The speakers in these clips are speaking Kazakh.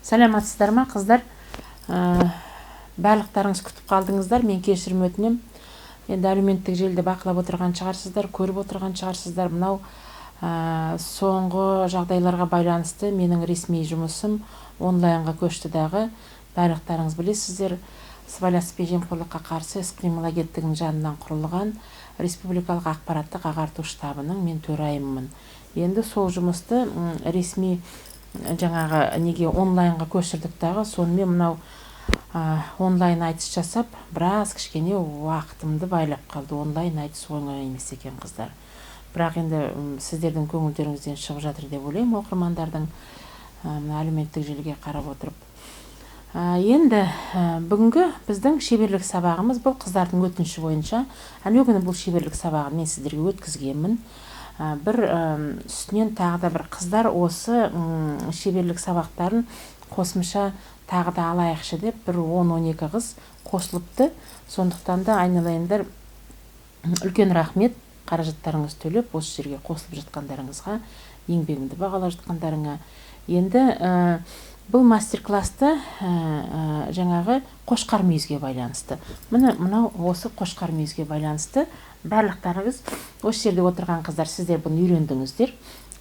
Саламатсыздар ма, қыздар? Барлықтарыңыз күтіп қалдыңыздар. Мен кешірім өтінем. Енді әлеуметтік желіде бақылап отырған шығарсыздар, көріп отырған шығарсыздар. Мынау соңғы жағдайларға байланысты менің ресми жұмысым онлайнға көшті дағы. Барлықтарыңыз білесіздер, сыбайлас жемқорлыққа қарсы іс-қимыл агенттігінің жанынан құрылған республикалық ақпараттық ағарту штабының мен төрайымымын. Енді сол жұмысты ресми жаңағы неге онлайнға көшірдік дағы. Сонымен мынау онлайн айтыс жасап, біраз кішкене уақытымды байлап қалды. Онлайн айтыс оңай емес екен, қыздар. Бірақ енді сіздердің көңілдеріңізден шығып жатыр деп ойлаймын, оқырмандардың әлеуметтік желіге қарап отырып. Енді бүгінгі біздің шеберлік сабағымыз бұл қыздардың өтініші бойынша. Күні бұл шеберлік сабағын мен сіздерге өткізгенмін. Бір үстінен тағы да бір қыздар осы шеберлік сабақтарын қосымша тағы да алайықшы деп бір 10-12 қыз қосылыпты. Сондықтан да айналайындар, үлкен рахмет, қаражаттарыңыз төлеп осы жерге қосылып жатқандарыңызға, еңбегімді бағалап жатқандарыңа. Енді бұл мастер-классты жаңағы қошқар мүйізге байланысты. Мынау осы қошқар мүйізге байланысты. Барлықтарыңыз осы жерде отырған қыздар, сіздер бұны үйрендіңіздер.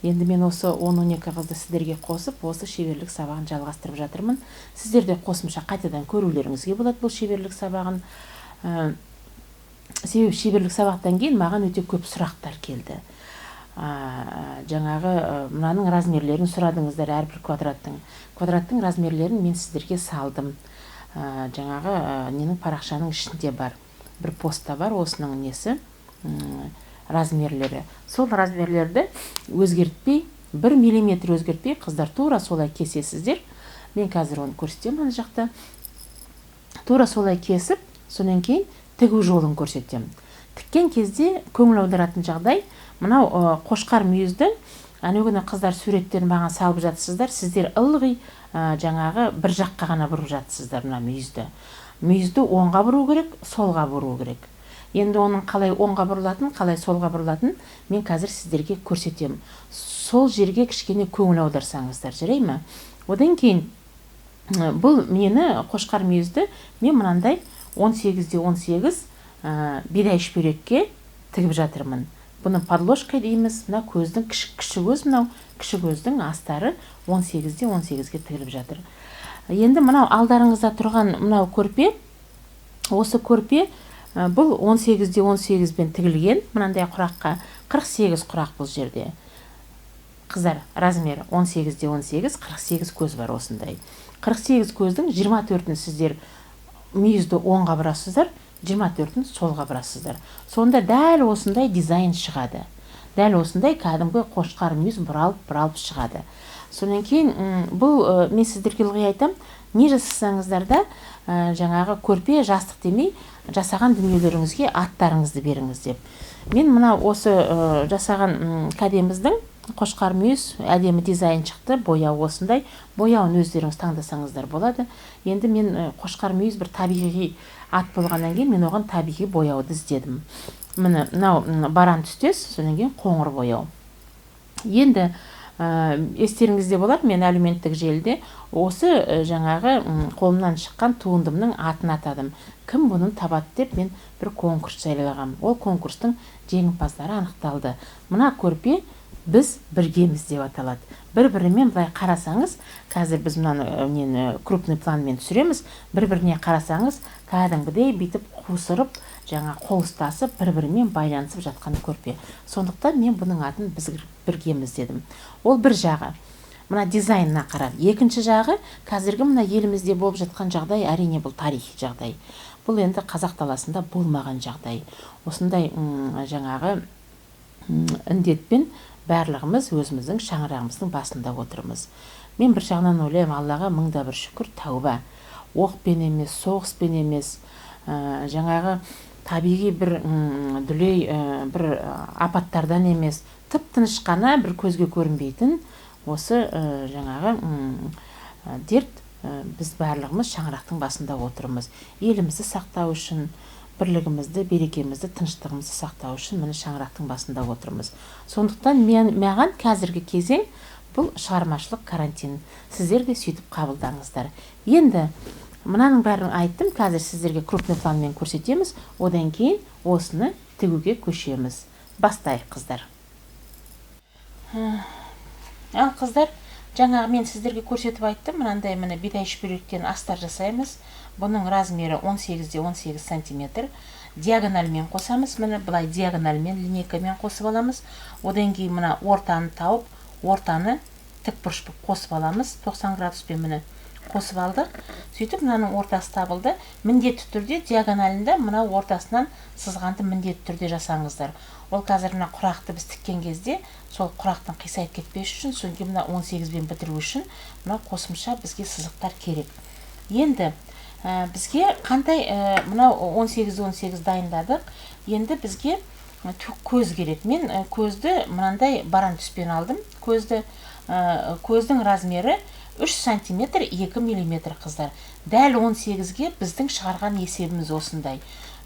Енді мен осы 10-12 қызды сіздерге қосып, осы шеберлік сабағын жалғастырып жатырмын. Сіздерде қосымша қайтадан көрулеріңізге болады бұл шеберлік сабағын. Себебі шеберлік сабақтан кейін маған өте көп сұрақтар келді. Жаңағы мынаның размерлерін сұрадыңыздар, әрбір квадраттың размерлерін мен сіздерге салдым. Жаңағы ненің парақшаның ішінде бар, бір постта бар осының несі, размерлері. Сол размерлерді өзгертпей, 1 миллиметр өзгертпей, қыздар тура солай кесесіздер. Мен қазір оны көрсетемін ана жақта. Тура солай кесіп, сонан кейін тігу жолын көрсетемін. Тіккен кезде көңіл аударатын жағдай, мынау қошқар мүйізді күні қыздар суреттерін маған салып жатсыздар. Сіздер ылғи жаңағы бір жаққа ғана бұрып жатсыздар мына мүйізді. Мүйізді оңға бұру керек, солға бұру керек. Енді оның қалай оңға бұрылатын, қалай солға бұрылатын мен қазір сіздерге көрсетемін. Сол жерге кішкене көңіл аударсаңыздар, жарай ма? Одан кейін бұл мені қошқар мүйізді мен мынандай 18-де 18 бидай шүберекке тігіп жатырмын. Бұны подложка дейміз. Мына көздің кіші көз, мынау кіші көздің астары 18-де 18-ге тігіліп жатыр. Енді мынау алдарыңызда тұрған мынау көрпе, осы көрпе бұл 18-де 18-бен тігілген. Мынандай құраққа 48 құрақ бұл жерде. Қыздар, размер 18-де 18, 48 көз бар осындай. 48 көздің 24-ін сіздер мүйізді оңға бұрасыздар, 24-ін солға бұрасыздар. Сонда дәл осындай дизайн шығады. Дәл осындай кәдімгі қошқар мүйіз бұралып шығады. Сонан кейін бұл мен сіздерге ылғи айтам, не жасасаңыздар да жаңағы көрпе жастық демей, жасаған дүниелеріңізге аттарыңызды беріңіз деп. Мен мына осы жасаған кәдеміздің қошқар мүйіз әдемі дизайн шықты, бояу осындай. Бояуын өздеріңіз таңдасаңыздар болады. Енді мен қошқар мүйіз бір табиғи ат болғаннан кейін мен оған табиғи бояуды іздедім. Мынау баран түстес, содан кейін қоңыр бояу. Енді естеріңізде болар, мен әлеуметтік желіде осы жаңағы қолымнан шыққан туындымның атын атадым. Кім бұның табады деп мен бір конкурс жариялағам. Ол конкурстың жеңімпаздары анықталды. Мына көрпе біз біргеміз деп аталады. Бір-бірімен былай қарасаңыз, қазір біз мынаны крупный планмен түсіреміз, бір-біріне қарасаңыз, кәдімгідей бүйтіп қусырып, жаңа қол ұстасып, бір-бірімен байланысып жатқан көрпе. Сондықтан мен бұның атын біз біргеміз дедім. Ол бір жағы. Мына дизайнына қарап. Екінші жағы, қазіргі мына елімізде болып жатқан жағдай, әрине бұл тарихи жағдай. Бұл енді қазақ даласында болмаған жағдай. Осындай жаңағы індетпен барлығымыз өзіміздің шаңырағымыздың басында отырмыз. Мен бір жағынан ойлаймын, Аллаға мыңда бір шүкір, тәуба. Оқпен емес, соғыспен емес, жаңағы табиғи бір дүлей бір апаттардан емес, тып-тыныш қана бір көзге көрінбейтін осы жаңағы дерт, біз барлығымыз шаңырақтың басында отырмыз. Елімізді сақтау үшін, бірлігімізді, берекемізді, тыныштығымызды сақтау үшін міне шаңырақтың басында отырмыз. Сондықтан маған қазіргі кезең Бұл шығармашылық карантин. Сіздер де сөйтіп қабылдаңыздар. Енді мынаның бәрін айттым, қазір сіздерге крупный планмен көрсетеміз, одан кейін осыны тігуге көшеміз. Бастайық, қыздар. Ал қыздар, жаңағы мен сіздерге көрсетіп айттым, мынандай міне бидай шүберектен астар жасаймыз. Бұның размері 18-де 18 сантиметр. Диагональмен қосамыз, міне былай диагональмен, линейкамен қосып аламыз. Одан кейін мына ортаны тауып, ортаны тікбұрыш қосып аламыз. 90 градуспен міне қосып алдық. Сөйтіп мынаның ортасы табылды. Міндетті түрде диагоналында мына ортасынан сызғанды міндетті түрде жасаңыздар. Ол қазір мына құрақты біз тіккен кезде, сол құрақтың қисайып кетпес үшін, соңғы мына 18-бен бітіру үшін мына қосымша бізге сызықтар керек. Енді бізге қандай мына 18-18 дайындадық. Енді бізге көз керек. Мен көзді мынандай баран түспен алдым. Көздің размері 3 сантиметр 2 миллиметр, қыздар. Дәл 18-ге біздің шығарған есебіміз осындай.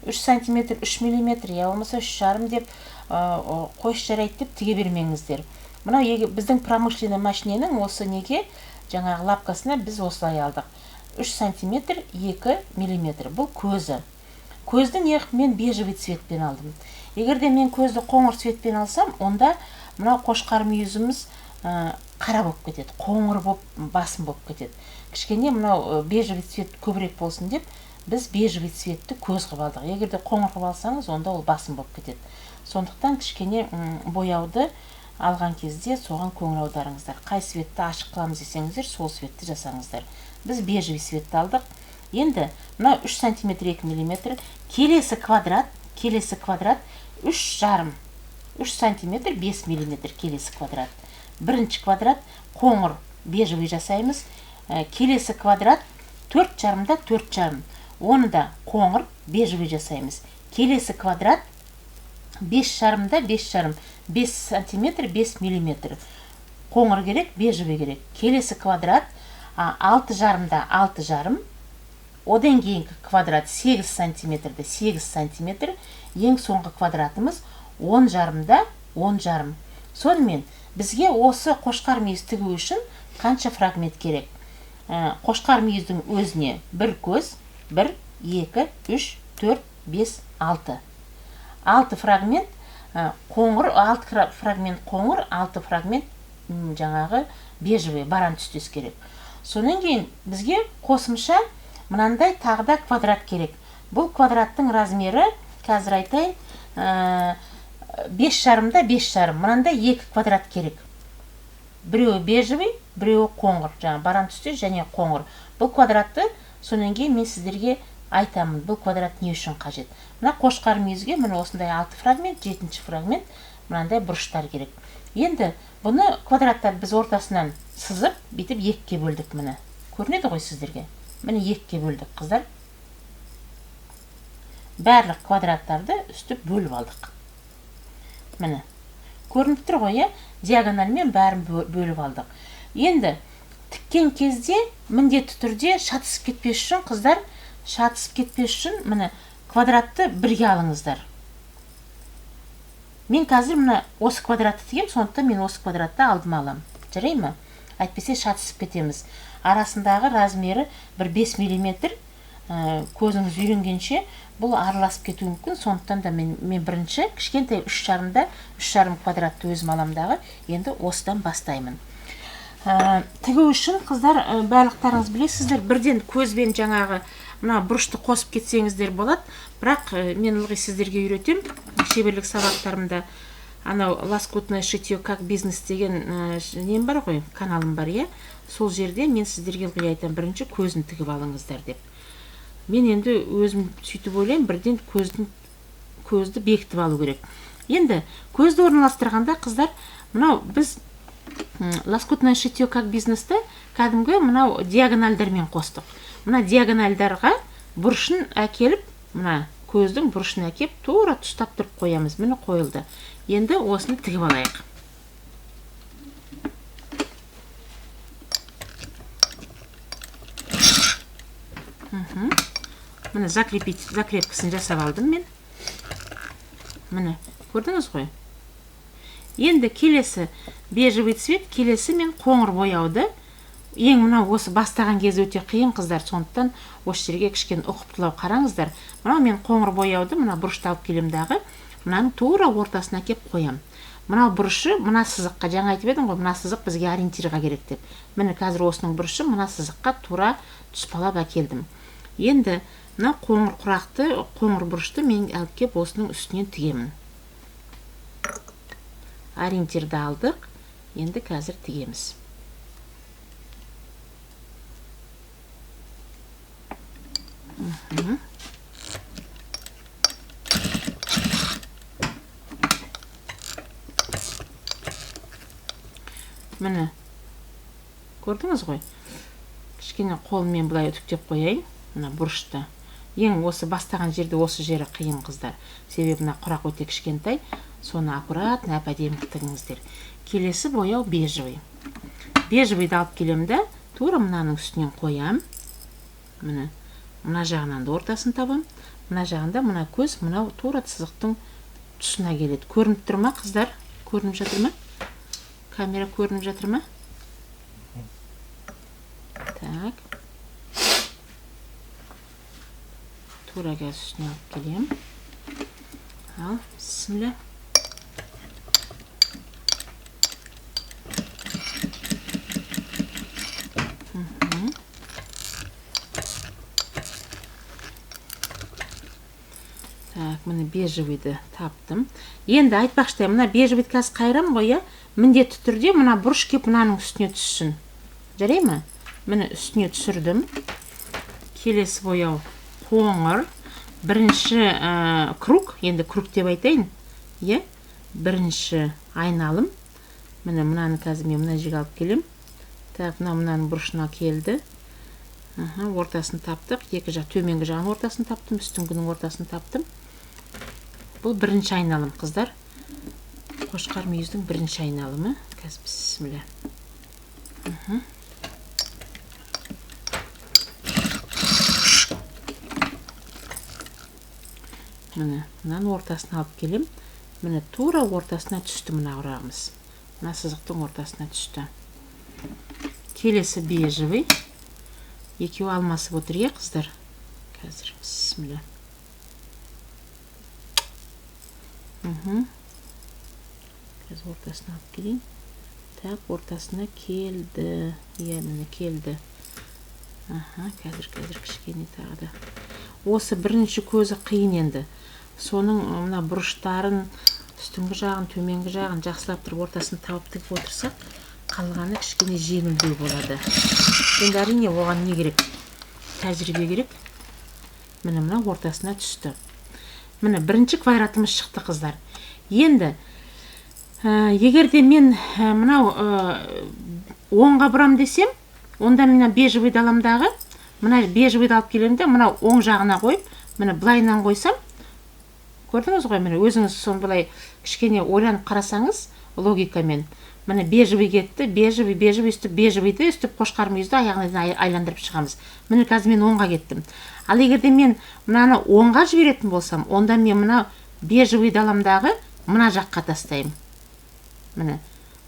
3 сантиметр 3 миллиметр, я болмаса 3,5 деп қойш жарайды деп тіге бермеңіздер. Мына біздің промышленный машиненің осы неге жаңағы лапкасына біз осылай алдық. 3 сантиметр 2 миллиметр. Бұл көзі. Көзді мен бежевый цветпен алдым. Егерде мен көзді қоңыр цветпен алсам, онда мына қошқар мүйізіміз қара болып кетеді, қоңыр болып, басым болып кетеді. Кішкене мынау бежевый цвет көбірек болсын деп, біз бежевый цветті көз қылып алдық. Егерде қоңыр қылып алсаңыз, онда ол басым болып кетеді. Сондықтан кішкене бояуды алған кезде соған көңіл аударыңыздар. Қай цветті ашық қыламыз десеңіздер, сол цветті жасаңыздар. Біз бежевый цветті алдық. Енді мына 3 сантиметр 2 миллиметр, келесі квадрат 3,5 сантиметр 5 миллиметр келесі квадрат. Бірінші квадрат қоңыр бежевый жасаймыз. Келесі квадрат 4,5-да 4,5. Оны да қоңыр бежевый жасаймыз. Келесі квадрат 5,5-да 5,5. 5 сантиметр 5 миллиметр. Қоңыр керек, бежевый керек. Келесі квадрат 6,5-да 6,5. Одан кейінгі квадрат 8 сантиметрді 8 сантиметр. Ең соңғы квадратымыз 10,5-да 10,5. Сонымен бізге осы қошқар мүйіз тігу үшін қанша фрагмент керек? Қошқар мүйіздің өзіне бір көз, 1, 2, 3, 4, 5, 6. 6 фрагмент қоңыр, 6 фрагмент қоңыр, 6 фрагмент жаңағы бежевый, баран түстес керек. Сонан кейін бізге қосымша мынандай тағы да квадрат керек. Бұл квадраттың размері, қазір айтайын, 5,5-да 5,5. Мынандай 2 квадрат керек. Біреуі бежевый, біреуі қоңыр, жаңа баран түстес және қоңыр. Бұл квадратты сонан кейін мен сіздерге айтамын, бұл квадрат не үшін қажет. Мына қошқар мүйізге міне осындай 6 фрагмент, 7-ші фрагмент мынандай бұрыштар керек. Енді бұны квадраттар біз ортасынан сызып, бетіп 2-ке бөлдік міне. Көрінеді ғой сіздерге? Міне 2-ке бөлдік, қыздар. Барлық квадраттарды үстіп бөліп алдық. Міне. Көрініп тұр ғой, диагональмен бәрін бөліп алдық. Енді тіккен кезде міндетті түрде шатысып кетпес үшін, қыздар, шатысып кетпес үшін міне квадратты бірге алыңыздар. Мен қазір міне осы квадратты тігем, сондықтан мен осы квадратты алдым алам. Жарай ма? Әйтпесе шатысып кетеміз. Арасындағы размері бір 5 миллиметр, көзіңіз үйренгенше бұл араласып кетуі мүмкін. Сондықтан да мен бірінші кішкентай 3,5 квадратты өзім аламдағы, енді осыдан бастаймын. Тігу үшін, қыздар, барлықтарыңыз білесіздер, бірден көзбен жаңағы мына бұрышты қосып кетсеңіздер болады. Бірақ мен ылғи сіздерге үйретем, шеберлік сабақтарымда анау лоскутное шитье как бизнес деген нем бар ғой, каналым бар, сол жерде мен сіздерге ылғи айтам, бірінші көзін тігіп алыңыздар деп. Мен енді өзім сөйтіп ойлаймын, бірден көзді бекітіп алу керек. Енді көзді орналастырғанда, қыздар, мынау біз лоскутное шитье как бизнесті кәдімгі мынау диагональдармен қостық. Мына диагональдарға бұрышын әкеліп, мына көздің бұрышын әкеп, тура тұстап тұрып қоямыз. Міне қойылды. Енді осыны тігіп алайық. Міне закрепкасын жасап алдым мен. Міне, көрдіңіз ғой? Енді келесі бежевый цвет, келесі мен қоңыр бояуды. Ең мынау осы бастаған кез өте қиын қыздар, сондықтан осы жерге кішкене ұқыптылау қараңыздар. Мынау мен қоңыр бояуды мына бұрышты алып келем дағы, мынаның тура ортасына кеп қоям. Мынау бұрышы мына сызыққа, жаңа айтып едім ғой, мына сызық бізге ориентирға керек деп. Міне қазір осының бұрышы мына сызыққа тура тұспалап әкелдім. Енді мына қоңыр құрақты, қоңыр бұрышты мен алып кеп осының үстінен тігемін. Ориентирді алдық. Енді қазір тігеміз. Міне, көрдіңіз ғой? Кішкене қолмен бұлай үтіктеп қояйын, мына бұрышты. Ең осы бастаған жерде осы жері қиын қыздар. Себебі мына құрақ өте кішкентай, соны аккуратно әп-әдемі тігіңіздер. Келесі бояу бежевый. Бежевыйды алып келемді, тура мынаның үстінен қоям. Міне, мына жағынан да ортасын табам. Мына жағында мына көз, мынау тура сызықтың тұсына келеді. Көрініп тұр ма қыздар? Көрініп жатыр ма? Камера көрініп жатыр ма? Так. Тура қазір үстіне алып келем. Ал, бисмилля. Так, міне бежевыйды таптым. Енді айтпақшы, мына бежевыйды қазір қайрам ғой, я? Міндетті түрде мына бұрыш кеп мынаның үстіне түссін. Жарай ма? Міне үстіне түсірдім. Келесі бояу қоңыр. Бірінші круг, енді круг деп айтайын. Бірінші айналым. Міне мынаны қазір мен мына жерге алып келем. Так, мынаның бұрышына келді. Ортасын таптық. Екі жақ, төменгі жағын ортасын таптым, үстіңгінің ортасын таптым. Бұл бірінші айналым қыздар. Қошқар мүйіздің бірінші айналымы. Қазір бисмилля. Міне, мынаны ортасына алып келем. Міне тура ортасына түсті мына құрағымыз. Мына сызықтың ортасына түсті. Келесі бежевый. Екеуі алмасып отыр, қыздар. Қазір бисмилля. Қазір ортасына алып келейін. Так, ортасына келді. Міне келді. Қазір кішкене тағы да. Осы бірінші көзі қиын енді. Соның мына бұрыштарын, үстіңгі жағын, төменгі жағын жақсылап тұрып ортасын тауып тігіп отырсақ, қалғаны кішкене жеңілдеу болады. Енді әрине оған не керек? Тәжірибе керек. Міне мына ортасына түсті. Міне бірінші квадратымыз шықты қыздар. Енді егерде мен мынау оңға бұрам десем, онда мына бежевый аламдағы, мына бежевыйды алып келемді, мынау оң жағына қойып, міне былайынан қойсам, көрдіңіз ғой, міне өзіңіз сон былай кішкене ойланып қарасаңыз логикамен. Міне бежевый кетті, бежевый үстіп, бежевыйды үстіп қошқар мүйізді аяғына айландырып шығамыз. Міне қазір мен оңға кеттім. Ал егерде мен мынаны оңға жіберетін болсам, онда мен мына бежевыйды аламдағы мына жаққа тастайым. Міне.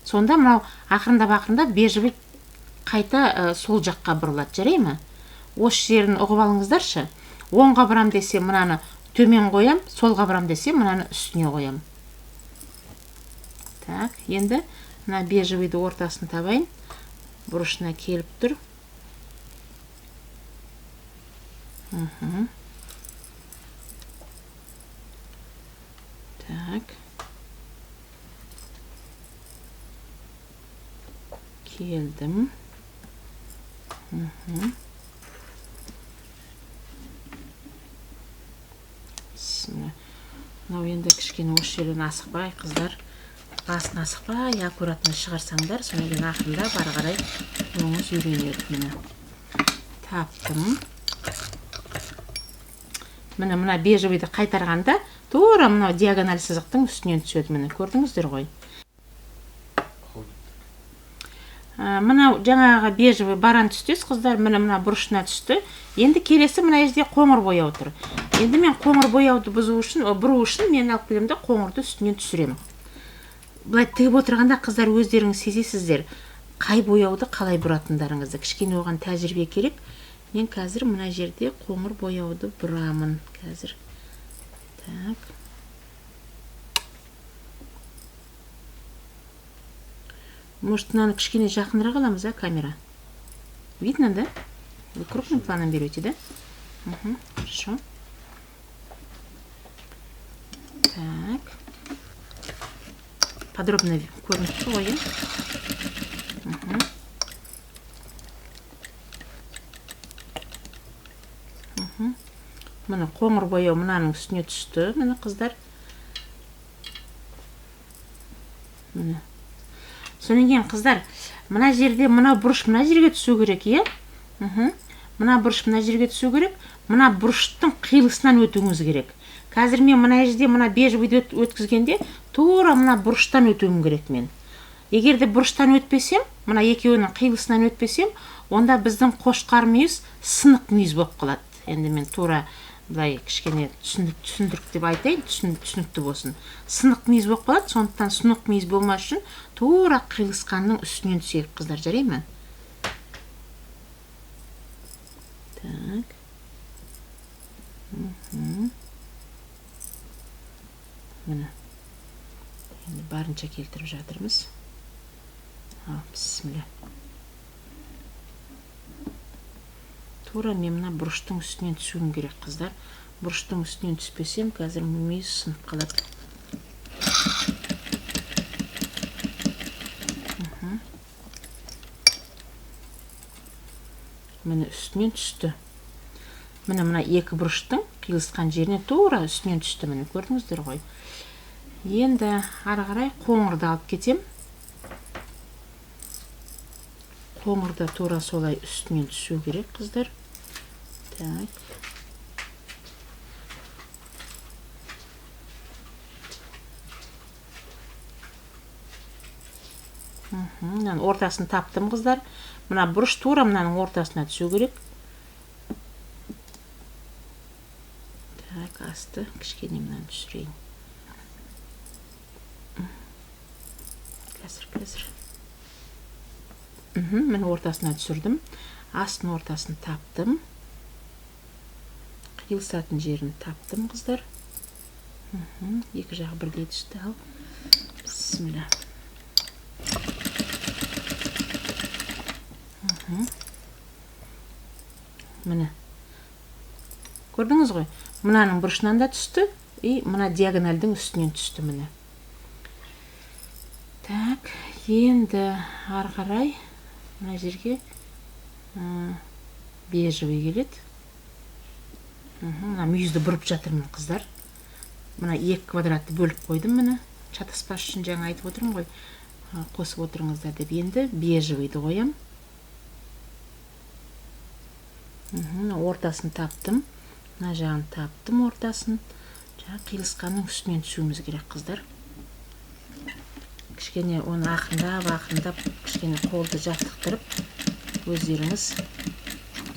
Сонда мынау ақырындап бежевый қайта сол жаққа бұрылады, жарай ма? Осы жерін ұғып алыңыздаршы. Оңға бұрам десе мынаны төмен қоям, солға бұрам десе мынаны үстіне қоям. Так, енді мына бежевыйды ортасын табайын. Бұрышына келіп тұр. Так. Келдім. Мынау енді кішкене осы жерден асықпай, қыздар. Басын асықпай, аккуратно шығарсаңдар, сонымен ақырында бары қарай оңыз үйренеді. Міне таптым. Мына бежевыйды қайтарғанда тура мынау диагональ сызықтың үстінен түседі. Міне көрдіңіздер ғой. Мынау жаңағы бежевый баран түстес қыздар, мына бұрышына түсті. Енді келесі мына жерде қоңыр бояу тұр. Енді мен қоңыр бояуды бұру үшін мен алып келемді, қоңырды үстінен түсірем. былай тігіп отырғанда қыздар өздеріңіз сезесіздер, қай бояуды қалай бұратындарыңызды. Кішкене оған тәжірибе керек. Мен қазір мына жерде қоңыр бояуды бұрамын қазір. Так. Может, мынаны кішкене жақынырақ аламыз, камера? Видно, да? Вы крупным планом берете, да? Угу, хорошо. Так. Подробно көрініп тұр ғой, Міне қоңыр бояу мынаның үстіне түсті, міне қыздар. Міне. Сонан кейін қыздар, мына жерде мына бұрыш мына жерге түсу керек, Мына бұрыш мына жерге түсу керек. Мына бұрыштың қиылысынан өтуіңіз керек. Қазір мен мына жерде мына бежевыйды өткізгенде, тура мына бұрыштан өтуім керек мен. Егер де бұрыштан өтпесем, мына екеуінің қиылысынан өтпесем, онда біздің қошқар мүйіз сынық мүйіз болып қалады. Енді мен тура былай кішкене түсіндіріп деп айтайын, түсінікті болсын. Сынық мүйіз болып қалады, сондықтан сынық мүйіз болмас үшін тура қиылысқанның үстінен түсейік, қыздар, жарай ма? Так. Міне. Енді барынша келтіріп жатырмыз. Бісміллә. Тура мен мына бұрыштың үстінен түсуім керек, қыздар. Бұрыштың үстінен түспесем, қазір мүйіз сынып қалады. Міне үстінен түсті. Мына екі бұрыштың қиылысқан жеріне тура үстінен түсті. Міне көрдіңіздер ғой. Енді ары қарай қоңырды алып кетем. Қоңырда тура солай үстінен түсу керек, қыздар. Так. Мынаның ортасын таптым, қыздар. Мына бұрыш тура мынаның ортасына түсу керек. Так, асты. Кішкене мынаны түсірейін. Қазір. Мен ортасына түсірдім. Астын ортасын таптым. Қиылысатын жерін таптым, қыздар. Екі жағы бірдей түсті. Ал. Бісміллә. Міне. Көрдіңіз ғой? Мынаның бұрышынан да түсті, и мына диагональдің үстінен түсті, міне. Так, енді ары қарай мына жерге бежевый келеді. Мына мүйізді бұрып жатырмын, қыздар. Мына екі квадратты бөліп қойдым, міне. Шатаспас үшін жаңа айтып отырмын ғой. Қосып отырыңыздар деп. Енді бежевыйды қоям. Ортасын таптым. Мына жағын таптым ортасын. Жаңа қиылысқанның үстінен түсуіміз керек, қыздар. Кішкене оны ақындап, кішкене қолды жаттықтырып, өздеріңіз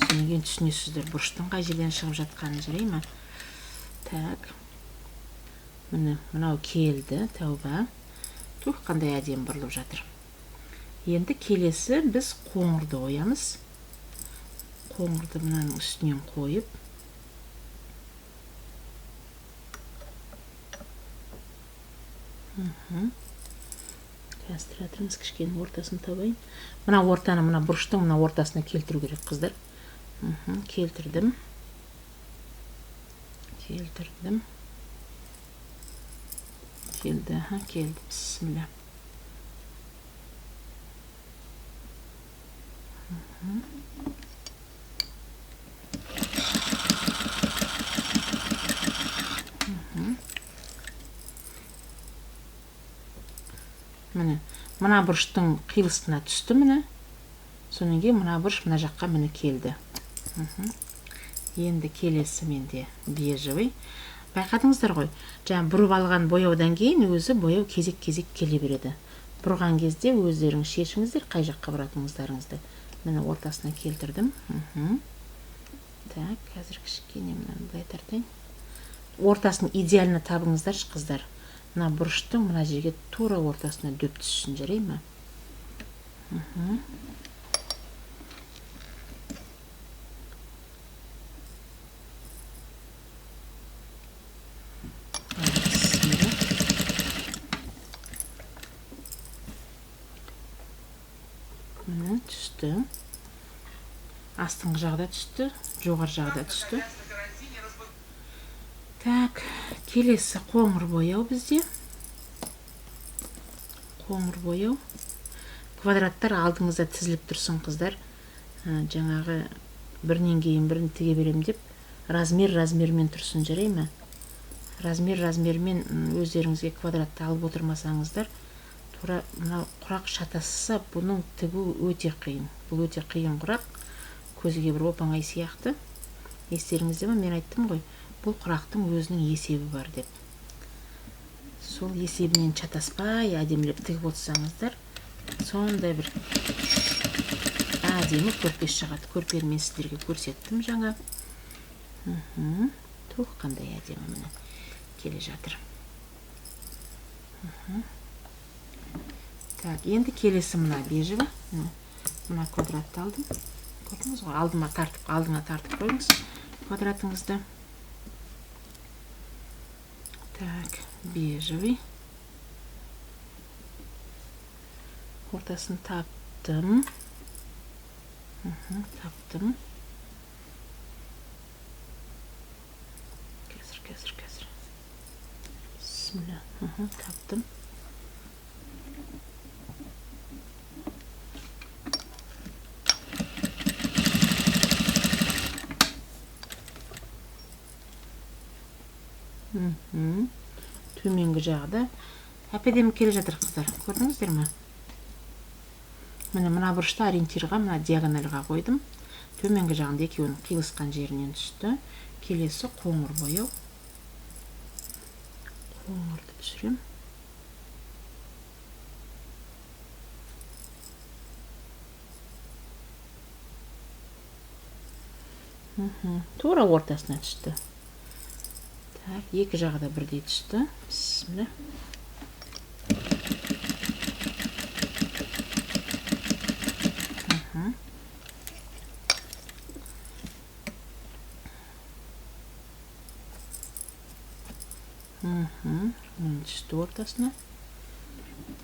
түсінген түсінесіздер. Бұрыштың қай жерден шығып жатқанын, жарай ма? Так. Міне, мынау келді, тәуба. Тух, қандай әдем бұрылып жатыр. Енді келесі біз қоңырды қоямыз. Қоңырды мынаның үстінен қойып. Қаздыратырмыз, кішкене ортасын табайын. Мына ортаны, мына бұрыштың мына ортасына келтіру керек, қыздар. Келтірдім. Келді, бісміллә. Мына бұрыштың қиылысына түсті, міне. Сонан кейін мына бұрыш мына жаққа міне келді. Енді келесі менде бежевый. Байқадыңыздар ғой, жаңа бұрып алған бояудан кейін өзі бояу кезек-кезек келе береді. Бұрған кезде өздеріңіз шешіңіздер, қай жаққа бұратыңыздарыңызды. Міне ортасына келтірдім. Так, қазір кішкене мынаны былай тартайын. Ортасын идеально табыңыздаршы, қыздар. мына бұрыштың мына жерге тура ортасына дөп түссін, жарай ма? Түсті. Астыңғы жағда түсті, жоғары жағда түсті. Так, келесі қоңыр бояу бізде. Қоңыр бояу. Квадраттар алдыңызда тізіліп тұрсын, қыздар. Жаңағы бірінен кейін бірін тіге берем деп, размермен тұрсын, жарай ма? Размермен өздеріңізге квадратты алып отырмасаңыздар, тура мына құрақ шатасса, бұның тігу өте қиын. Бұл өте қиын құрақ, көзге бір оп-оңай сияқты. Естеріңізде ме, мен айттым ғой, бұл құрақтың өзінің есебі бар деп. Сол есебінен шатаспай, әдемілеп тігіп отырсаңыздар, сондай бір әдемі көрпеш шығады. Көрпені мен сіздерге көрсеттім жаңа. Тух, қандай әдемі міне келе жатыр. Так, енді келесі мына бежеві. Мына квадратты алдым. Көрдіңіз ғой, алдыңа тартып қойыңыз квадратыңызды. Так, бежевый. Ортасын таптым. Таптым. Қазір. Бисмилля. Таптым. Төменгі жағда әп-әдемі келе жатыр, қыздар. Көрдіңіздер ме? Мына бұрышта ориентирға, мына диагоналға қойдым. Төменгі жағында екеуінің қиылысқан жерінен түсті. Келесі қоңыр бояу. Қоңырды түсірем. Тура ортасына түсті. Так, екі жағы да бірдей түсті. Бисмилля. Түсті ортасына.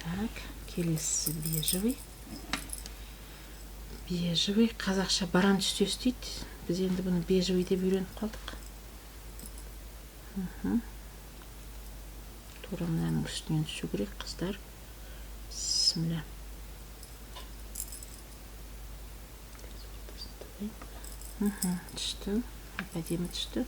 Так, келесі бежевый. Бежевый, қазақша баран түстес дейді. Біз енді бұны бежевый деп үйреніп қалдық. Тура мынаның үстінен түсу керек, қыздар. Бисмилля. Түсті. Әдемі түсті.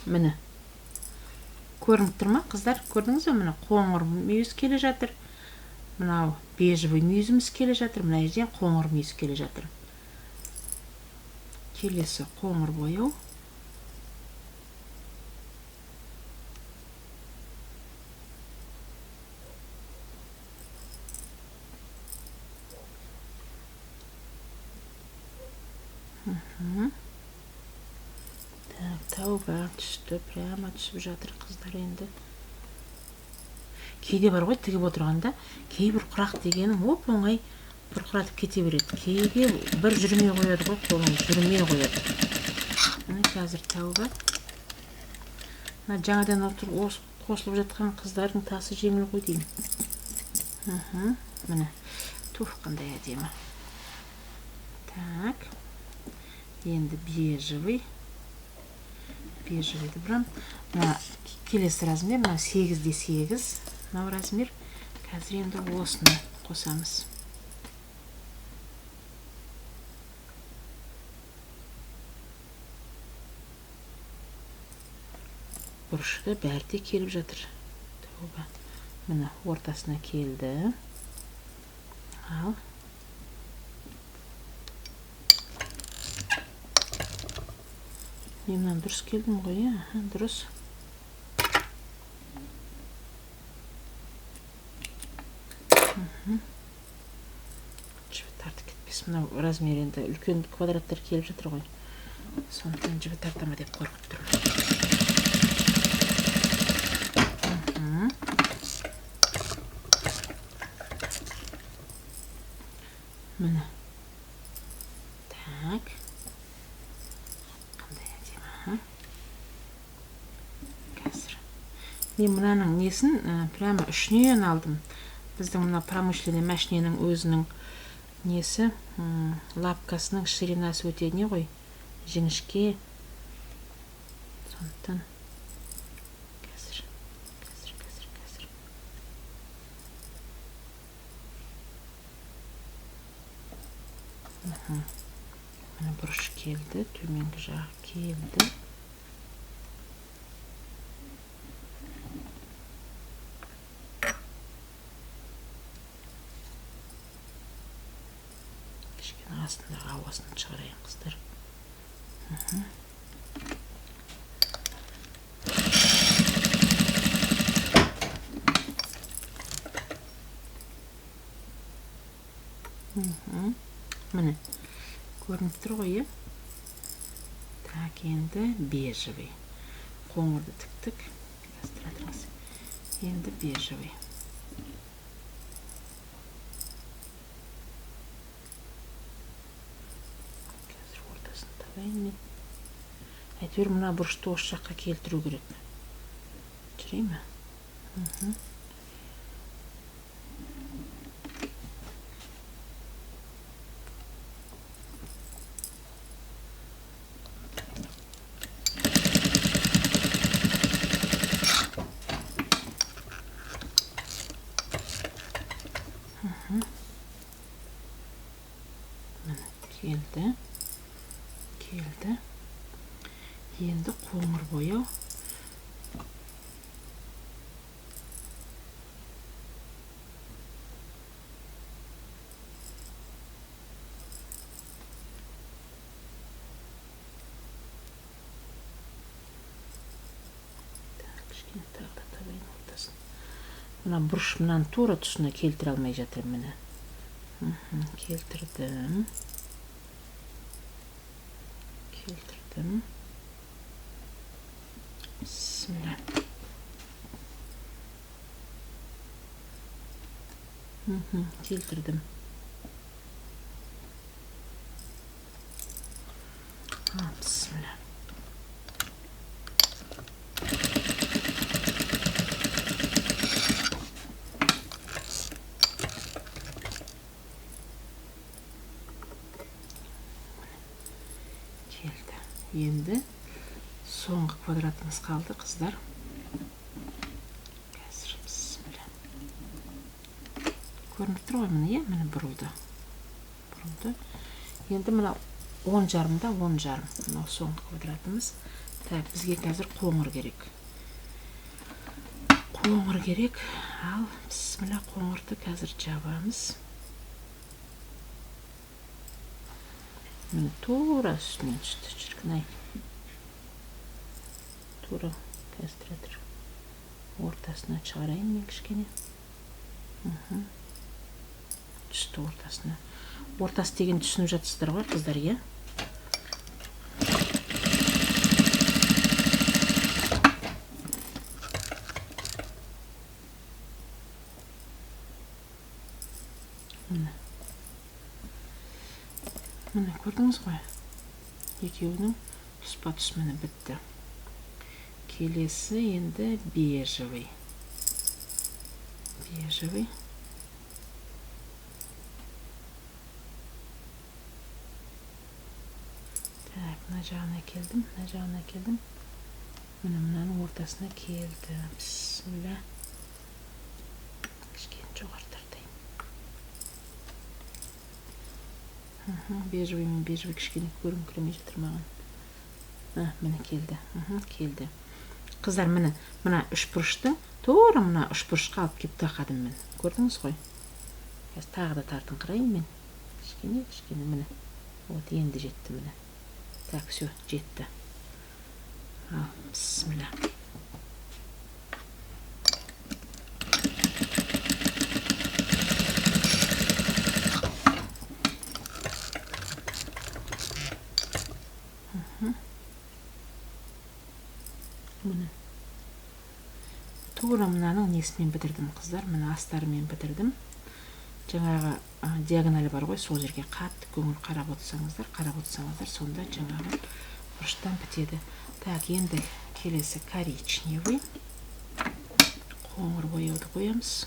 Міне. Көрініп тұр ма, қыздар? Көрдіңіз бе? Міне қоңыр мүйіз келе жатыр. Мынау бежевый мүйізіміз келе жатыр. Мына жерден қоңыр мүйіз келе жатыр. Келесі қоңыр бояу. Тауға түсті, прямо түсіп жатыр, қыздар. Енді кейде бар ғой, тігіп отырғанда кейбір құрақ дегенің оп-оңай бұрқыратып кете береді. Кейде бір жүрмей қояды ғой, қолың жүрмей қояды. Міне қазір тауға. Жаңадан қосылып жатқан қыздардың тасы жеңіл ғой деймін. Міне туф, қандай әдемі. Так, енді бежевый. Бежевыйды бұрам. Келесі размер, 8x8. Мынау размер. Қазір енді осыны қосамыз. Бұрышты бәрі де келіп жатыр. Міне ортасына келді. Ал. Мен мынаны дұрыс келдім ғой, дұрыс. Жібі тартып кетпес. Мына размер енді үлкен квадраттар келіп жатыр ғой. Сондықтан жібі тартама деп қорқып тұрмын. Міне. Так. Қандай әдемі, Қазір. Мен мынаның несін прямо үшінен алдым. Біздің мына промышленный машиненің өзінің несі, лапкасының ширинасы өте не ғой, жіңішке. Сондықтан қазір. Міне бұрыш келді, төменгі жағы келді. Кішкене астындағы ауасын шығарайын, қыздар. Міне, көрініп тұр ғой, Так, енді бежевый. Қоңырды тіктік. Енді бежевый. Қазір ортасын табайын мен. Әйтеуір мына бұрышты осы жаққа келтіру керек. Жүрей ме? Келді. Енді қоңыр бояу. Кішкене тағы да табайын ортасын. Мына бұрыш мынаны тура тұсына келтіре алмай жатыр мені. Келтірдім. Bismillah. Келтірдім. Bismillah. Енді соңғы квадратымыз қалды, қыздар. Қазір, бісміллә. Көрініп тұр ғой, міне бұрылды. Енді мына 10 жарымда 10 жарым. Мына соңғы квадратымыз. Так, бізге қазір қоңыр керек. Ал, бісміллә, қоңырды қазір жабамыз. Міне тура үстінен түсті, шіркін-ай. Тура қазір ортасына шығарайын мен кішкене. Түсті ортасына. Ортасы деген түсініп жатсыздар ғой, қыздар, е? Міне, көрдіңіз ғой? Екеуінің тұспа-тұс міне бітті. Келесі енді бежевый. Так, мына жағына келдім. Міне мынаның ортасына келді. Бісміллә. Кішкене жоғартырдайын. Бежевый мен бежевый кішкене көріңкіремей жатыр маған. Міне келді. Қыздар, мына үш бұрышты, тура мына үш бұрышқа алып кеп тақадым мен. Көрдіңіз ғой? Тағы да тартыңқырайын мен. Кішкене, міне. Вот, енді жетті міне. Так, все, жетті. Бисмилля. Міне тура мынаның несімен бітірдім қыздар, мына астарымен бітірдім. Жаңағы диагоналі бар ғой, сол жерге қатты көңіл қарап отырсаңыздар, сонда жаңағы бұрыштан бітеді. Так, енді келесі коричневый. Қоңыр бояуды қоямыз.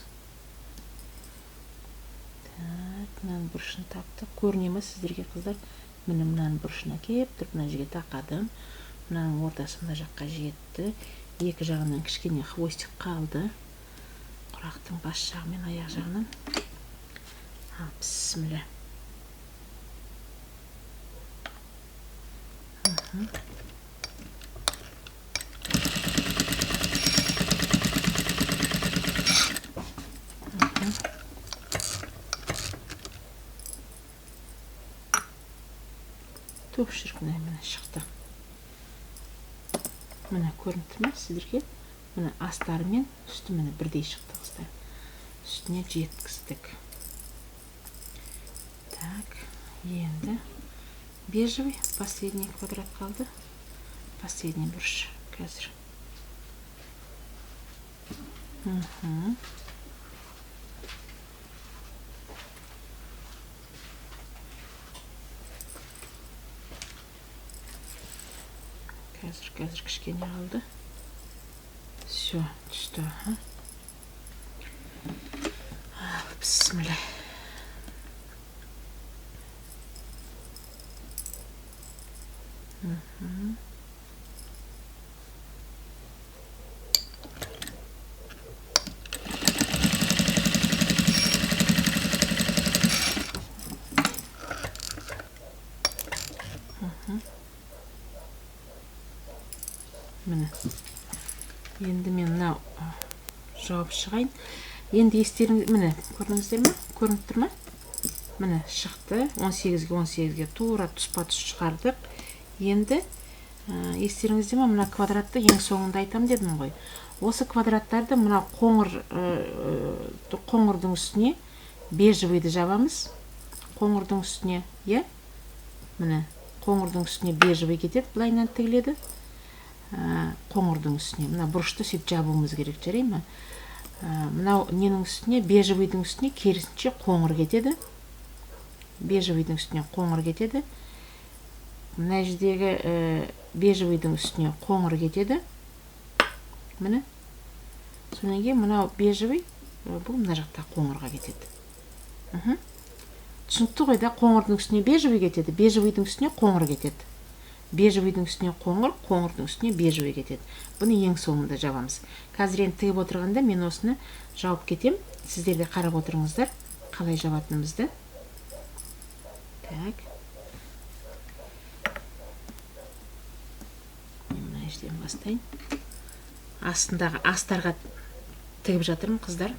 Так, мынаның бұрышын таптық. Көріне ме сіздерге қыздар? Міне мынаның бұрышына кеп тұрып, мына жерге тақадым. Мынаның ортасы мына жаққа жетті. Екі жағынан кішкене хвостик қалды. Құрақтың бас жағы мен аяқ жағынан. Бисмилля. Топ шіркін, міне шықты. Міне көрініп тұр ма сіздерге? Міне астары мен үсті міне бірдей шықты қыздар. Үстіне жеткіздік. Так, енді бежевый, последний квадрат қалды. Последний бұрыш қазір. Қазір кішкене қалды. Все, түсті. Бисмилля. Міне. Енді мен мынау жауып шығайын. Енді естеріңіз, міне, көрдіңіздер ме? Көрініп тұр ма? Міне шықты. 18-ге тура тұспа-тұс шығардық. Енді естеріңізде ме? Мына квадратты ең соңында айтам дедім ғой. Осы квадраттарды мына қоңырдың үстіне бежевыйды жабамыз. Қоңырдың үстіне, е? Міне, қоңырдың үстіне бежевый кетеді, бұлайнан тігіледі. Қоңырдың үстіне, мына бұрышты сөйтіп жабуымыз керек, жарай ма? Мына ненің үстіне, бежевыйдың үстіне керісінше қоңыр кетеді. Бежевыйдың үстіне қоңыр кетеді. Мына жердегі бежевыйдың үстіне қоңыр кетеді. Міне. Сонан кейін мынау бежевый, бұл мына жақта қоңырға кетеді. Түсінікті ғой да, қоңырдың үстіне бежевый кетеді, бежевыйдың үстіне қоңыр кетеді. Бежевыйдың үстіне қоңыр, қоңырдың үстіне бежевый кетеді. Бұны ең соңында жабамыз. Қазір енді тігіп отырғанда мен осыны жауып кетем. Сіздер де қарап отырыңыздар, қалай жабатынымызды. Так. Мына жерден бастайын. Астындағы астарға тігіп жатырмын, қыздар.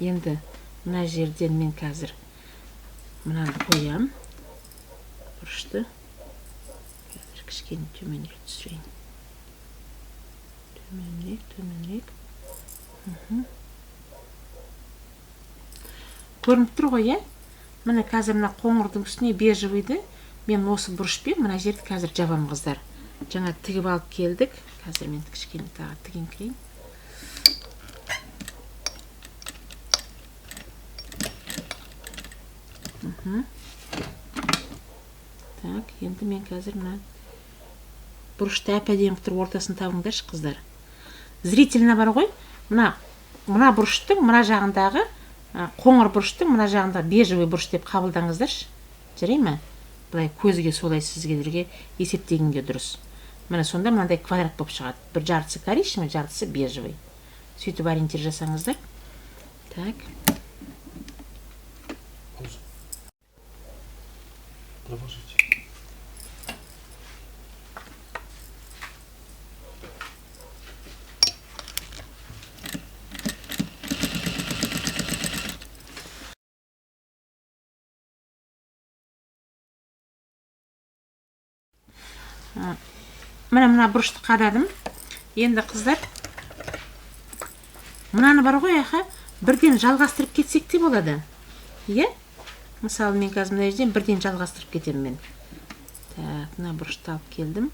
Енді мына жерден мен қазір мынаны қоям. Бұрышты. Қазір кішкене төменірек түсірейін. Төменірек. Көрініп тұр ғой, е? Міне қазір мына қоңырдың үстіне бежевыйды мен осы бұрышпен мына жерді қазір жабам, қыздар. Жаңа тігіп алып келдік. Қазір мен кішкене тағы тігіңкірейін. Так, енді мен қазір мына бұрышты әп-әдемі қылып ортасын табыңдаршы, қыздар. Зрительно бар ғой, мына бұрыштың мына жағындағы қоңыр бұрыштың мына жағында бежевый бұрыш деп қабылдаңыздаршы. Жарай ма? Бұлай көзге солай сізгелерге есептегенге дұрыс. Міне сонда мынандай квадрат болып шығады. Бір жартысы коричневый, жартысы бежевый. Сөйтіп ориентир жасаңыздар. Так. Продолжите. мына бұрышты қададым. Енді қыздар, мынаны бар ғой, бірден жалғастырып кетсек те болады. Иә? Мысалы, мен қазір мына жерден бірден жалғастырып кетемін мен. Так, мына бұрышты алып келдім.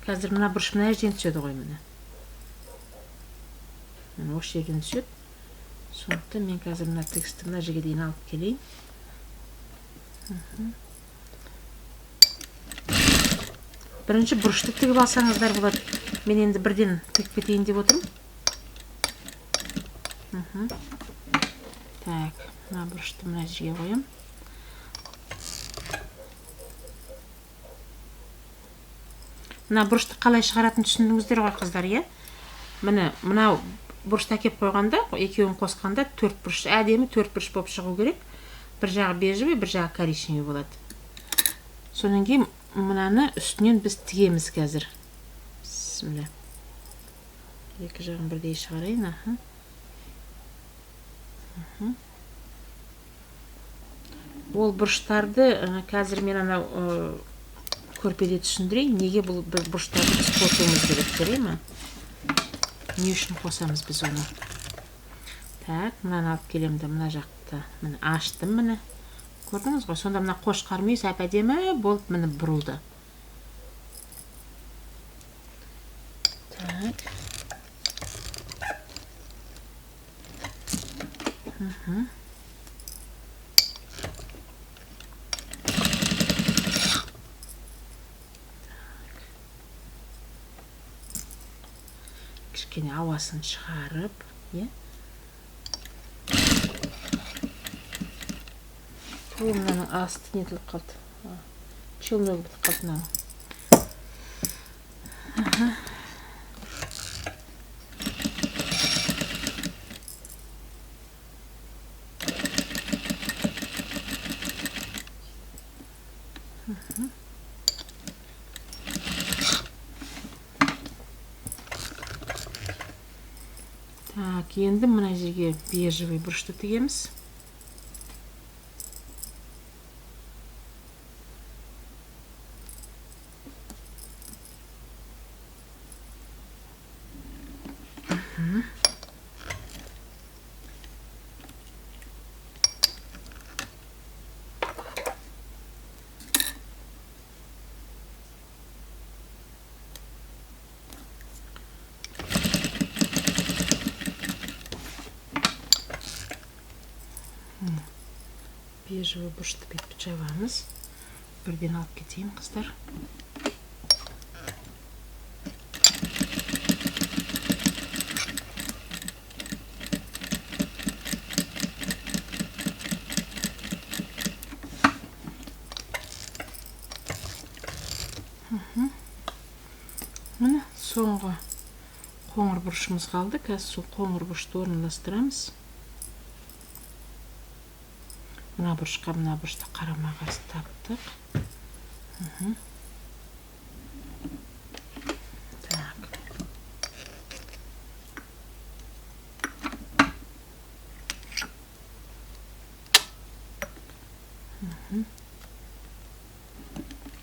Қазір мына бұрыш мына жерден түседі ғой, міне. Осы жерден түседі. Сондықтан мен қазір мына тігісті мына жерге дейін алып келейін. Бірінші бұрышты тігіп алсаңыздар болады. Мен енді бірден тігіп кетейін деп отырмын. Так, мына бұрышты мына жерге қоям. Мына бұрышты қалай шығаратын түсіндіңіздер ғой, қыздар, иә? Мына бұрышты әкеп қойғанда, екеуін қосқанда 4 бұрыш, әдемі 4 бұрыш болып шығу керек. Бір жағы бежевый, бір жағы коричневый болады. Сонан кейін мынаны үстінен біз тігеміз қазір. Бисмилля. Екі жағын бірдей шығарайын, Ол бұрыштарды қазір мен көрпеде түсіндірейін. Неге бұл бұрыштарды біз қосуымыз керек, көре ме? Не үшін қосамыз біз оны? Так, мынаны алып келемді, мына жақты. Міне аштым, міне. Көрдіңіз ғой? Сонда мына қошқар мүйіз әп-әдемі болып міне бұрылды. Так. Кішкене ауасын шығарып, е? Мынаның асты нетіліп қалды. Челнок бітіп қалды мынау. Так, енді мына жерге бежевый бұрышты тігеміз. Бежевый бұрышты бүйтіп жабамыз. Бірден алып кетейін, қыздар. Міне, соңғы қоңыр бұрышымыз қалды. Қазір сол қоңыр бұрышты орналастырамыз. Мына бұрышқа мына бұрышты қарама-қарсы таптық. Так.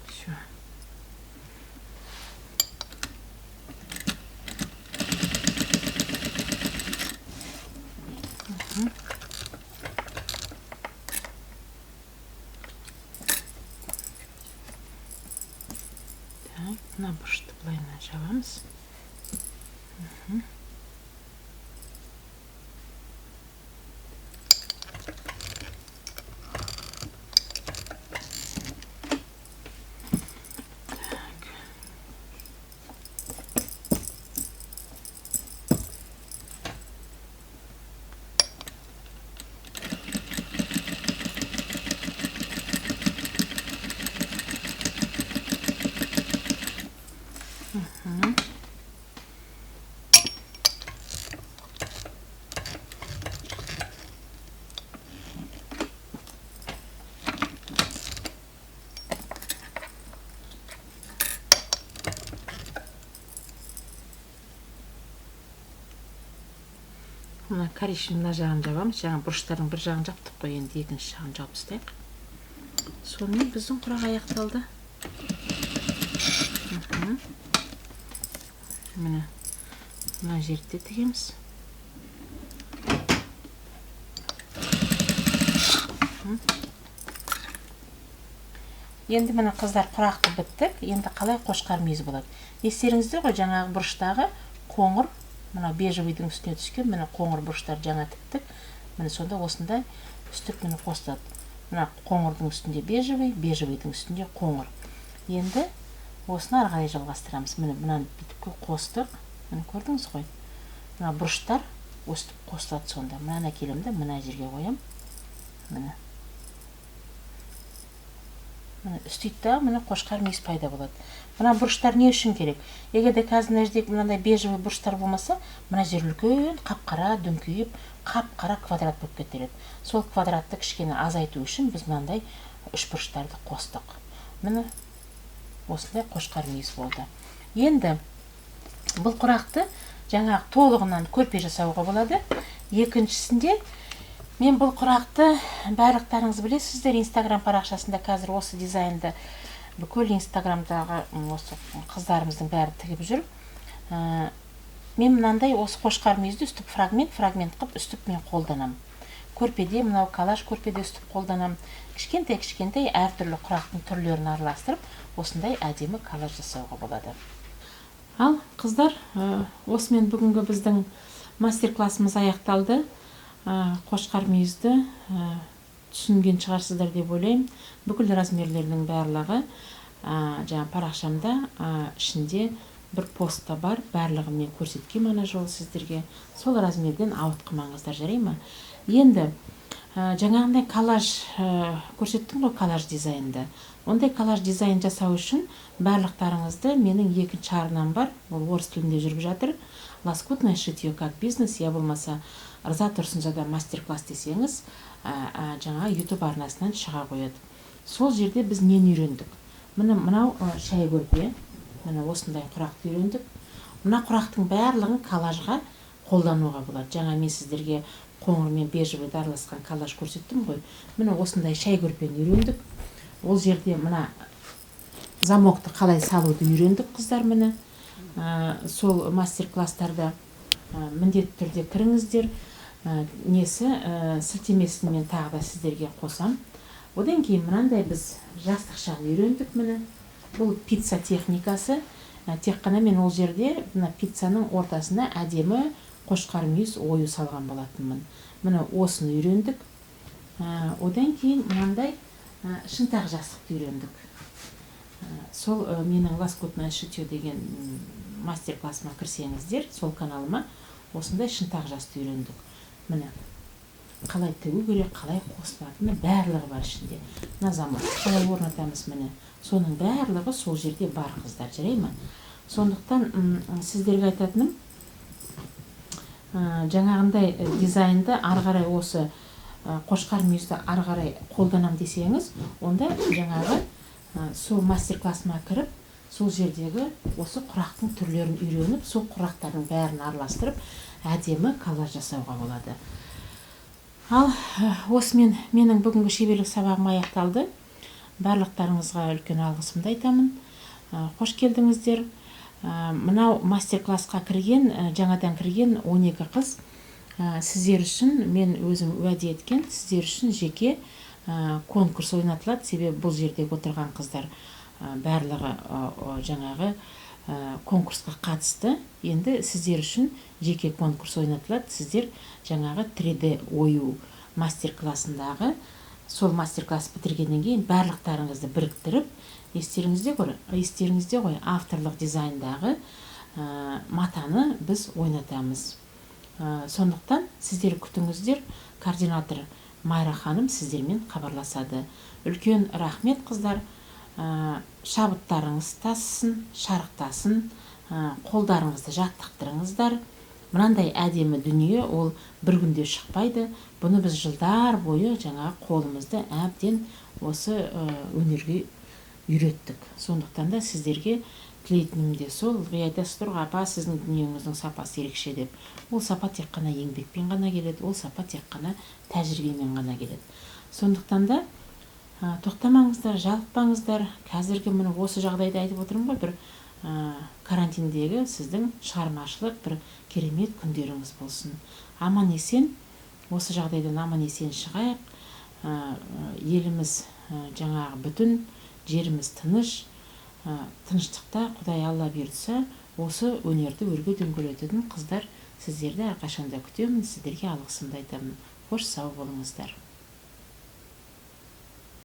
Все. Мына бұрышты былайынан жабамыз. коричневый мына жағын жабамыз. Жаңа бұрыштардың бір жағын жаптық қой, енді екінші жағын жауып тастайық. Сонымен біздің құрақ аяқталды. Мына жерде тігеміз. Енді мына қыздар құрақты біттік. Енді қалай қошқар мүйіз болады? Естеріңізде ғой, жаңағы бұрыштағы қоңыр, мына бежевыйдың үстіне түскен, мына қоңыр бұрыштар жаңа тіктік. Міне сонда осындай үстіп міне қосылады. Мына қоңырдың үстінде бежевый, бежевыйдың үстінде қоңыр. Енді осыны ары қарай жалғастырамыз. Міне мынаны бүйтіп қостық. Міне көрдіңіз ғой. Мына бұрыштар өстіп қосылады сонда. Мынаны әкелемін де мына жерге қоям. Міне. Үстейді, міне қошқар мүйіз пайда болады. Мына бұрыштар не үшін керек? Егер де қазір мына жерде мынандай бежевый бұрыштар болмаса, мына жер үлкен, қап-қара дөңкейіп, қап-қара квадрат болып кетеді. Сол квадратты кішкене азайту үшін біз мынандай үш бұрыштарды қостық. Міне осындай қошқар мүйіз болды. Енді бұл құрақты жаңағы толығынан көрпе жасауға болады. Екіншісінде мен бұл құрақты барлықтарыңыз білесіздер, Инстаграм парақшасында қазір осы дизайнды бүкіл Инстаграмдағы осы қыздарымыздың бәрі тігіп жүр. Мен мынандай осы қошқар мүйізді үстіп фрагмент қып үстіп мен қолданам. Көрпеде, мынау коллаж көрпеде үстіп қолданам. Кішкентай әртүрлі құрақтың түрлерін араластырып, осындай әдемі коллаж жасауға болады. Ал қыздар, осымен бүгінгі біздің мастер-классымыз аяқталды. Қошқар мүйізді түсінген шығарсыздар деп ойлаймын. Бүкіл размерлерінің барлығы жаңа парақшамда ішінде бір постта бар. Барлығын мен көрсеткем ана жолы сіздерге. Сол размерден ауытқымаңыздар, жарай ма? Енді жаңағындай коллаж көрсеттім ғой, коллаж дизайнды. Ондай коллаж дизайн жасау үшін барлықтарыңызды менің екінші арнам бар. Ол орыс тілінде жүріп жатыр. Лоскутное шитье как бизнес, я болмаса Ырза Тұрсынзада мастер-класс десеңіз, жаңа YouTube арнасынан шыға қояды. Сол жерде біз нені үйрендік? Мынау шай көрпе, мына осындай құрақты үйрендік. Мына құрақтың барлығын коллажға қолдануға болады. Жаңа мен сіздерге қоңыр мен бежевый араласқан коллаж көрсеттім ғой. Мына осындай шай көрпені үйрендік. Ол жерде мына замокты қалай салуды үйрендік, қыздар. Міне сол мастер-класстарда міндетті түрде кіріңіздер. Сілтемесін мен тағы да сіздерге қосам. Одан кейін мынандай біз жастық шағын үйрендік. Міне бұл пицца техникасы. Тек қана мен ол жерде пиццаның ортасына әдемі қошқар мүйіз ою салған болатынмын. Міне осыны үйрендік. Одан кейін мынандай шынтақ жастықты үйрендік. Сол менің лоскутное шитье деген мастер-классыма кірсеңіздер, сол каналыма осындай шынтақ жасты үйрендік. Міне қалай тігу керек, қалай қосылатыны барлығы бар ішінде. Мына замок қалай орнатамыз, міне соның барлығы сол жерде бар, қыздар, жарай ма? Сондықтан сіздерге айтатыным, жаңағындай дизайнды ары қарай осы қошқар мүйізді ары қарай қолданам десеңіз, онда жаңағы сол мастер-классыма кіріп, сол жердегі осы құрақтың түрлерін үйреніп, сол құрақтардың бәрін араластырып, әдемі коллаж жасауға болады. Ал осымен менің бүгінгі шеберлік сабағым аяқталды. Барлықтарыңызға үлкен алғысымды айтамын. Қош келдіңіздер. Мынау мастер-классқа кірген, жаңадан кірген 12 қыз сіздер үшін мен өзім уәде еткен, сіздер үшін жеке конкурс ойнатылады. Себебі бұл жерде отырған қыздар барлығы жаңағы конкурсқа қатысты. Енді сіздер үшін жеке конкурс ойнатылады. Сіздер жаңағы 3D ою мастер-классындағы сол мастер-класс бітіргеннен кейін барлықтарыңызды біріктіріп, естеріңізде ғой, авторлық дизайндағы матаны біз ойнатамыз. Сондықтан сіздер күтіңіздер, координатор Майра ханым сіздермен хабарласады. Үлкен рахмет, қыздар. Шабыттарыңыз тассын, шарықтасын, қолдарыңызды жаттықтырыңыздар. Мынандай әдемі дүние ол бір күнде шықпайды. Бұны біз жылдар бойы жаңа қолымызды әбден осы өнерге үйреттік. Сондықтан да сіздерге тілейтінім де сол. Ылғи айтасыздар ғой, апа сіздің дүниеңіздің сапасы ерекше деп. Ол сапа тек қана еңбекпен ғана келеді, ол сапа тек қана тәжірибемен ғана келеді. Сондықтан да тоқтамаңыздар, жалықпаңыздар. Қазіргі міне осы жағдайда айтып отырмын ғой, бір карантиндегі сіздің шығармашылық бір керемет күндеріңіз болсын. Аман есен, осы жағдайдан аман есен шығайық. Еліміз жаңағы бүтін, жеріміз тыныш, тыныштықта Құдай Алла бұйыртса, осы өнерді өрге дөңгелететін қыздар, сіздерді әрқашанда күтемін, сіздерге алғысымды айтамын. Қош сау болыңыздар.